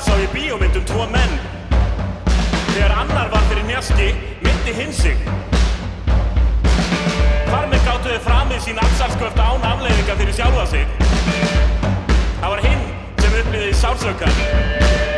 Sá ég bíómynd tvo menn. Þegar annar var fyrir hnjaski, myndi hinn sig. Þar með gátu þau framið sín afsalsköft án afleiðinga fyrir sjálfa sig. Það var hinn sem upplifði sársaukann.